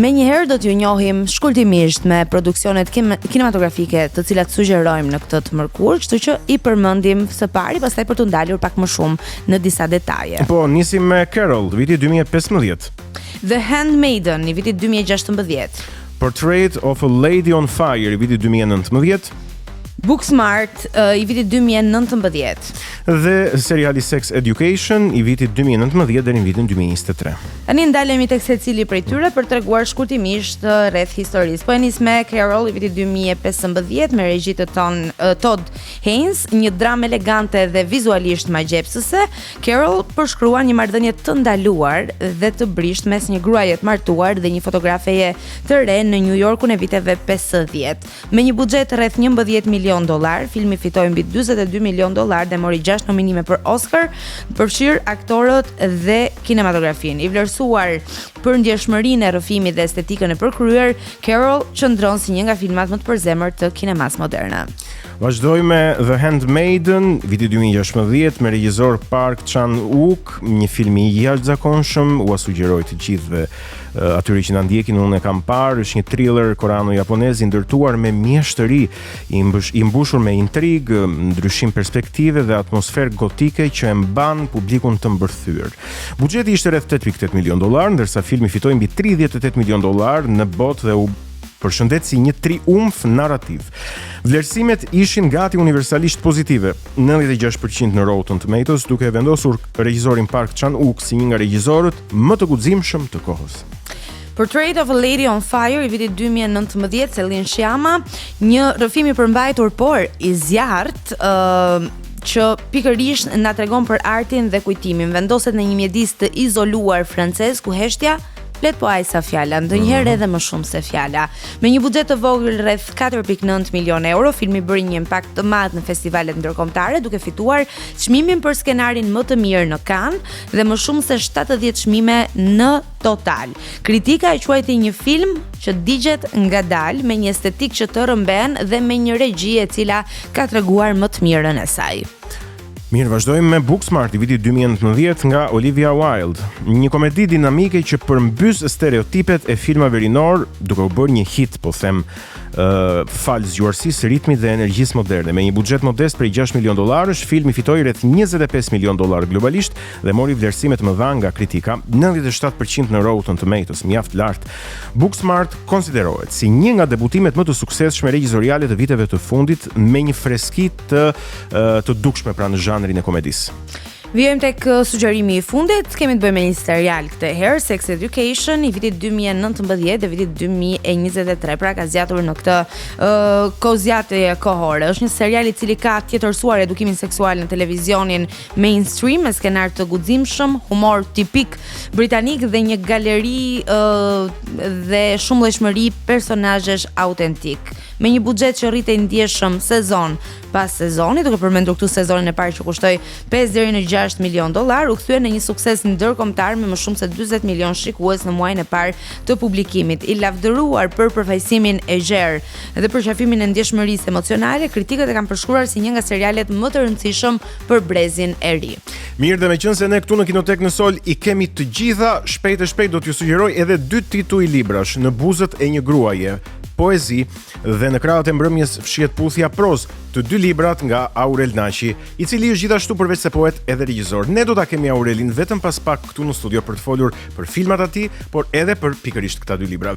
Menjëherë do t'ju njohim shkurtimisht me produksionet kinematografike të cilat sugjerojmë në këtë të mërkur, kështu që i përmendim së pari, pastaj për të ndalur pak më shumë në disa detaje. Po, nisim me Carol, viti 2015. The Handmaiden, i vitit 2016. Portrait of a Lady on Fire, i vitit 2019. Booksmart, i vitit 2019. Dhe seriali Sex Education, i vitit 2019 deri në vitin 2023. Tani ndalemi tek secili prej tyre për treguar shkurtimisht rreth historisë. Po e nis me Carol, i vitit 2015 me regji të Todd Haynes, një dramë elegante dhe vizualisht magjepsëse. Carol përshkruan një marrëdhënie të ndaluar dhe të brisht mes një gruaje të martuar dhe një fotografeje të re në New Yorkun e viteve 50. Me një buxhet rreth $11 milion, filmi fitoi mbi $42 milion dhe mori 6 nominime për Oscar, përfshir aktorët dhe kinematografinë. I vlerësuar për ndjeshmërinë e rrëfimit dhe estetikën e përkryer, Carol qëndron si një nga filmat më të përzemër të kinemas moderne. Vazhdoj me The Handmaiden, viti 2016 me regjisor Park Chan-wook, një film i jashtëzakonshëm, u sugjeroj të gjithëve atyre që na ndjekin, unë e kam parë, është një thriller koreano-japonez i ndërtuar me mjeshtëri, i mbushur me intrigë, ndryshim perspektive dhe atmosferë gotike që e mban publikun të mbërthyer. Buxheti ishte rreth $8.8 milion, ndërsa filmi fitoi mbi $38 milion në botë dhe u përshëndet si një triumf narrativ. Vlerësimet ishin gati universalisht pozitive, 96% në Rotten Tomatoes, duke vendosur regjisorin Park Chan-wook si një nga regjisorët më të guximshëm të kohës. Portrait of a Lady on Fire, i vitit 2019, Celine Sciamma, një rrëfim i përmbajtur por i zjarrt, që pikërisht na tregon për artin dhe kujtimin. Vendoset në një mjedis të izoluar francez ku heshtja flet po aq sa fjala, ndonjëherë edhe më shumë se fjala. Me një buxhet të vogël rreth 4.9 milion euro, filmi bëri një impakt të madh në festivalet ndërkombëtare, duke fituar çmimin për skenarin më të mirë në Cannes dhe më shumë se 70 çmime në total. Kritika e quajti një film që digjet ngadalë, me një estetik që të rrëmben dhe me një regji e cila ka treguar më të mirën e saj. Mirë, vazhdojmë me Booksmart, i vitit 2019 nga Olivia Wilde. Një komedi dinamike që përmbys stereotipet e filmave rinor, duke u bërë një hit, po them, falë zgjuarsisë, ritmit dhe energjisë moderne. Me një buxhet modest prej $6 milion, filmi fitoi rreth $25 milion globalisht dhe mori vlerësime të mëdha nga kritika, 97% në Rotten Tomatoes, mjaft lart. Booksmart konsiderohet si një nga debutimet më të suksesshme regjizoriale të viteve të fundit, me një freski të dukshme pra në žanrin e komedisë. Vijojmë tek sugjerimi i fundit, kemi të bëjmë me një serial këtë herë, Sex Education, i vitit 2019 dhe vitit 2023, pra ka zgjatur në këtë kozjate kohore. Është një serial i cili ka tjetërsuar edukimin seksual në televizionin mainstream, me skenar të guximshëm, humor tipik britanik dhe një galeri dhe shumëllojshmëri personazhesh autentik. Me një buxhet që rritej ndjeshëm sezon pas sezoni, duke përmendur këtu sezonin e parë që kushtoi $5 deri në $6 milion, u kthye në një sukses ndërkombëtar me më shumë se 40 milion shikues në muajin e parë të publikimit. I lavdëruar për përfaqësimin e gjerë dhe për qafimin e ndjeshmërisë emocionale, kritikët e kanë përshkruar si një nga serialet më të rëndësishëm për brezin e ri. Mirë, dhe meqense ne këtu në Kinotek në Sol i kemi të gjitha, shpejt e shpejt do t'ju sugjeroj edhe 2 tituj librash, Në buzët e një gruaje, poezi, dhe Në krahët e mbrëmjes fshihet puthja proz, të 2 librat nga Aurel Naçi, i cili është gjithashtu përveç se poet edhe regjisor. Ne do ta kemi Aurelin vetëm pas pak këtu në studio për të folur për filmat e tij, por edhe për pikërisht këta 2 libra.